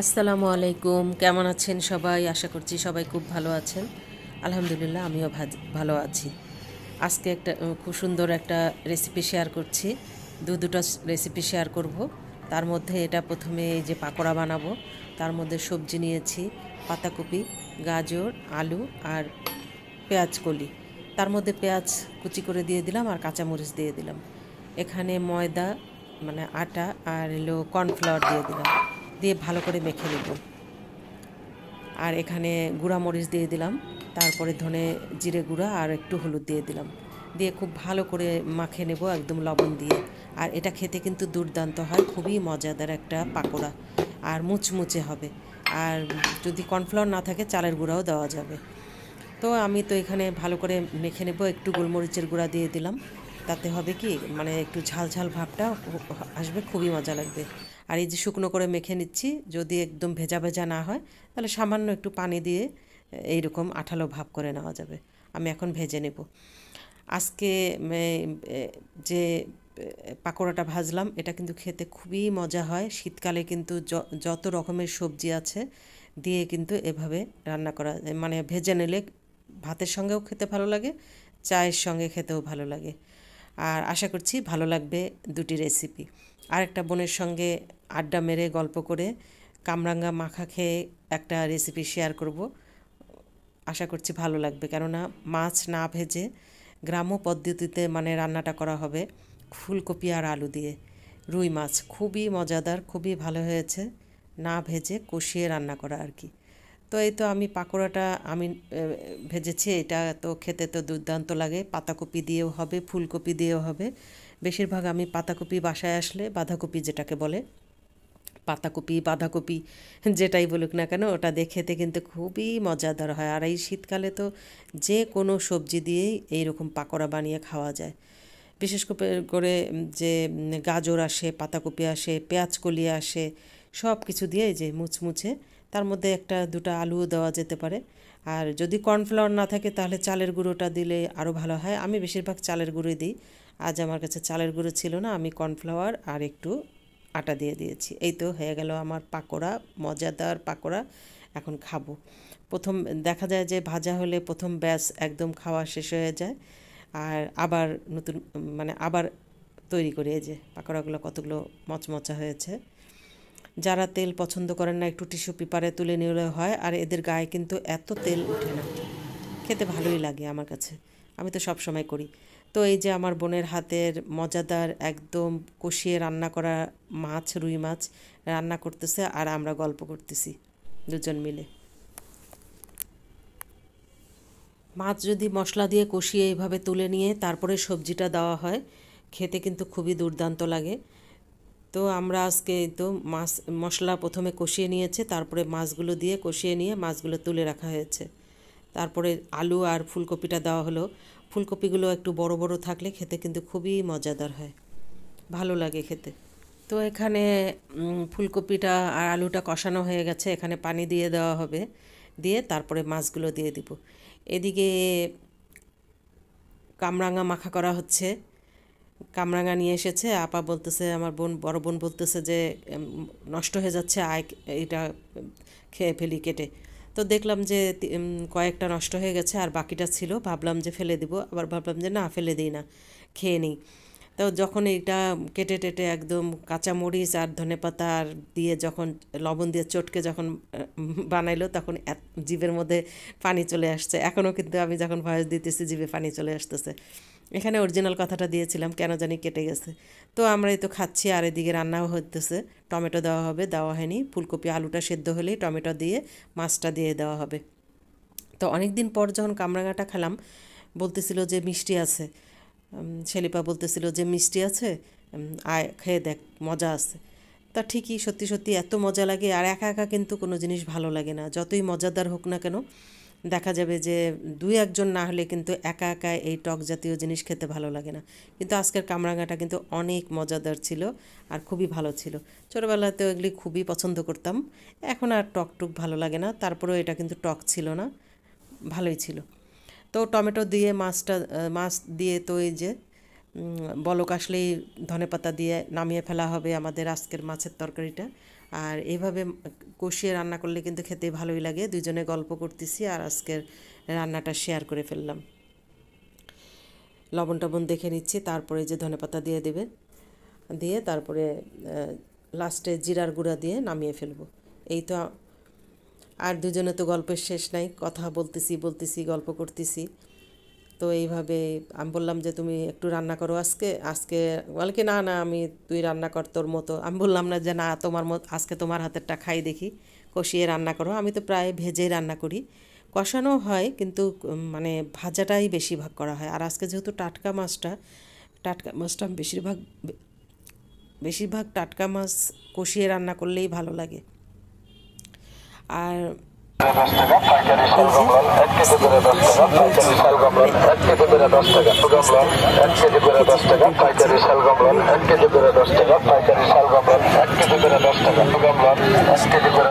আসসালামু আলাইকুম, কেমন আছেন সবাই? আশা করছি সবাই খুব ভালো আছেন। আলহামদুলিল্লাহ আমিও ভালো আছি। আজকে খুব সুন্দর একটা রেসিপি শেয়ার করছি। দুটো রেসিপি শেয়ার করব। তার মধ্যে এটা প্রথমে এই যে পাকোড়া বানাবো, তার মধ্যে সবজি নিয়েছি পাতাকপি, গাজর, আলু আর পেঁয়াজ কলি। তার মধ্যে পেঁয়াজ কুচি করে দিয়ে দিলাম আর কাঁচামরিচ দিয়ে দিলাম। এখানে ময়দা মানে আটা আর কর্নফ্লাওয়ার দিয়ে দিলাম, দিয়ে ভালো করে মেখে নেব। আর এখানে গুঁড়া মরিচ দিয়ে দিলাম, তারপরে ধনে জিরে গুঁড়া আর একটু হলুদ দিয়ে দিলাম, দিয়ে খুব ভালো করে মাখে নেব একদম লবণ দিয়ে। আর এটা খেতে কিন্তু দুর্দান্ত হয়, খুবই মজাদার একটা পাকোড়া, আর মুচমুচে হবে। আর যদি কর্নফ্লাওয়ার না থাকে চালের গুঁড়াও দেওয়া যাবে। তো আমি তো এখানে ভালো করে মেখে নেব, একটু গোলমরিচের গুঁড়া দিয়ে দিলাম। তাতে হবে কি, মানে একটু ঝাল ঝাল ভাবটা আসবে, খুবই মজা লাগবে। আর এই যে শুকনো করে মেখে নিচ্ছি, যদি একদম ভেজা ভেজা না হয় তাহলে সামান্য একটু পানি দিয়ে এইরকম আঠালো ভাব করে নেওয়া যাবে। আমি এখন ভেজে নেব। আজকে যে পাকোড়াটা ভাজলাম এটা কিন্তু খেতে খুবই মজা হয়। শীতকালে কিন্তু যত রকমের সবজি আছে দিয়ে কিন্তু এভাবে রান্না করা, মানে ভেজে নিলে ভাতের সঙ্গেও খেতে ভালো লাগে, চায়ের সঙ্গে খেতেও ভালো লাগে। আর আশা করছি ভালো লাগবে দুটি রেসিপি। আরেকটা বোনের সঙ্গে আড্ডা মেরে গল্প করে কামরাঙ্গা মাখা খেয়ে একটা রেসিপি শেয়ার করব। আশা করছি ভালো লাগবে, কেননা মাছ না ভেজে গ্রাম্য পদ্ধতিতে মানে রান্নাটা করা হবে ফুলকপি আর আলু দিয়ে। রুই মাছ খুবই মজাদার, খুবই ভালো হয়েছে, না ভেজে কষিয়ে রান্না করা আর কি। তো এই তো আমি পাকোড়াটা আমি ভেজেছি, এটা তো খেতে তো দুর্দান্ত লাগে। পাতাকপি দিয়েও হবে, ফুলকপি দিয়েও হবে। বেশিরভাগ আমি পাতাকপি বাসায় আসলে, বাঁধাকপি যেটাকে বলে, পাতাকপি বাঁধাকপি যেটাই বলুক না কেন, ওটা দিয়ে খেতে কিন্তু খুবই মজাদার হয়। আর এই শীতকালে তো যে কোনো সবজি দিয়েই এইরকম পাকোড়া বানিয়ে খাওয়া যায়। বিশেষ করে যে গাজর আসে, পাতাকপি আসে, পেঁয়াজ কলি আসে, সব কিছু দিয়ে এই যে মুচমুচে, তার মধ্যে একটা দুটো আলুও দেওয়া যেতে পারে। আর যদি কর্নফ্লাওয়ার না থাকে তাহলে চালের গুঁড়োটা দিলে আরও ভালো হয়। আমি বেশিরভাগ চালের গুঁড়োই দিই। আজ আমার কাছে চালের গুঁড়ো ছিল না, আমি কর্নফ্লাওয়ার আর একটু আটা দিয়ে দিয়েছি। এই তো হয়ে গেল আমার পাকোড়া, মজাদার পাকোড়া। এখন খাবো। প্রথম দেখা যায় যে ভাজা হলে প্রথম ব্যাস একদম খাওয়া শেষ হয়ে যায়, আর আবার নতুন মানে আবার তৈরি করে। এই যে পাকোড়াগুলো কতগুলো মচমচা হয়েছে। যারা তেল পছন্দ করেন না একটু টিস্যু পেপারে তুলে নিলে হয়, আর এদের গায়ে কিন্তু এত তেল ওঠে না, খেতে ভালোই লাগে আমার কাছে। আমি তো সব সময় করি। তো এই যে আমার বোনের হাতের মজাদার একদম কষিয়ে রান্না করা মাছ, রুই মাছ রান্না করতেছে, আর আমরা গল্প করতেছি দুজন মিলে। মাছ যদি মশলা দিয়ে কষিয়ে এইভাবে তুলে নিয়ে তারপরে সবজিটা দেওয়া হয়, খেতে কিন্তু খুবই দুর্দান্ত লাগে। তো আমরা আজকে এই তো মাছ মশলা প্রথমে কষিয়ে নিয়েছে, তারপরে মাছগুলো দিয়ে কষিয়ে নিয়ে মাছগুলো তুলে রাখা হয়েছে। তারপরে আলু আর ফুলকপিটা দেওয়া হলো। ফুলকপিগুলো একটু বড় বড় থাকলে খেতে কিন্তু খুবই মজাদার হয়, ভালো লাগে খেতে। তো এখানে ফুলকপিটা আর আলুটা কষানো হয়ে গেছে, এখানে পানি দিয়ে দেওয়া হবে, দিয়ে তারপরে মাছগুলো দিয়ে দিব। এদিকে কামরাঙা মাখা করা হচ্ছে। কামরাঙা নিয়ে এসেছে, আপা বলতেছে, আমার বড় বোন বলতেছে যে নষ্ট হয়ে যাচ্ছে, আয় এটা খেয়ে ফেলি কেটে। তো দেখলাম যে কয়েকটা নষ্ট হয়ে গেছে, আর বাকিটা ছিল, ভাবলাম যে ফেলে দিব, আবার ভাবলাম যে না ফেলে দিই না, খেয়ে নিই। তো যখন এইটা কেটে টেটে একদম কাঁচা মরিচ আর ধনেপাতা আর দিয়ে যখন লবণ দিয়ে চটকে যখন বানাইলো, তখন জিভের মধ্যে পানি চলে আসছে। এখনও কিন্তু আমি যখন ভয়েস দিতেছি জিভে পানি চলে আসতেছে। এখানে অরিজিনাল কথাটা দিয়েছিলাম, কেন জানি কেটে গেছে। তো আমরা এই তো খাচ্ছি, আর এদিকে রান্নাও হতেছে। টমেটো দেওয়া হবে, দেওয়া হয়নি। ফুলকপি আলুটা সেদ্ধ হলেই টমেটো দিয়ে মাছটা দিয়ে দেওয়া হবে। তো অনেক দিন পর যখন কামরাঙাটা খেলাম, বলতেছিল যে মিষ্টি আছে। শেলিপা বলতেছিল যে মিষ্টি আছে, আয় খেয়ে দেখ, মজা আছে। তা ঠিকই, সত্যি সত্যি এত মজা লাগে। আর একা একা কিন্তু কোনো জিনিস ভালো লাগে না, যতই মজাদার হোক না কেন। দেখা যাবে যে দুই একজন না হলে কিন্তু একা একা এই টক জাতীয় জিনিস খেতে ভালো লাগে না। কিন্তু আজকের কামরাঙাটা কিন্তু অনেক মজাদার ছিল, আর খুবই ভালো ছিল। ছোটোবেলাতেও এগুলি খুবই পছন্দ করতাম। এখন আর টক টুক ভালো লাগে না, তারপরেও এটা কিন্তু টক ছিল না, ভালোই ছিল। তো টমেটো দিয়ে মাছ দিয়ে তো এই যে বলক আসলেই ধনেপাতা দিয়ে নামিয়ে ফেলা হবে আমাদের আজকের মাছের তরকারিটা। আর এভাবে কষিয়ে রান্না করলে কিন্তু খেতে ভালোই লাগে। দুজনে গল্প করতেছি আর আজকের রান্নাটা শেয়ার করে ফেললাম। লবণ টবণ দেখে নিচ্ছি, তারপরে যে ধনেপাতা দিয়ে দেবে, দিয়ে তারপরে লাস্টে জিরার গুঁড়া দিয়ে নামিয়ে ফেলবো। এই তো। আর দুজনে তো গল্পের শেষ নাই, কথা বলতেছি গল্প করতেছি। তো এইভাবে আমি বললাম যে তুমি একটু রান্না করো আজকে বলে কি না আমি তুই রান্না কর তোর মতো। আমি বললাম না যে না তোমার মতো, আজকে তোমার হাতেরটা খাই দেখি, কষিয়ে রান্না করো। আমি তো প্রায় ভেজেই রান্না করি, কষানো হয় কিন্তু মানে ভাজাটাই বেশিরভাগ করা হয়। আর আজকে যেহেতু টাটকা মাছটা বেশিরভাগ টাটকা মাছ কষিয়ে রান্না করলেই ভালো লাগে। আর এই যে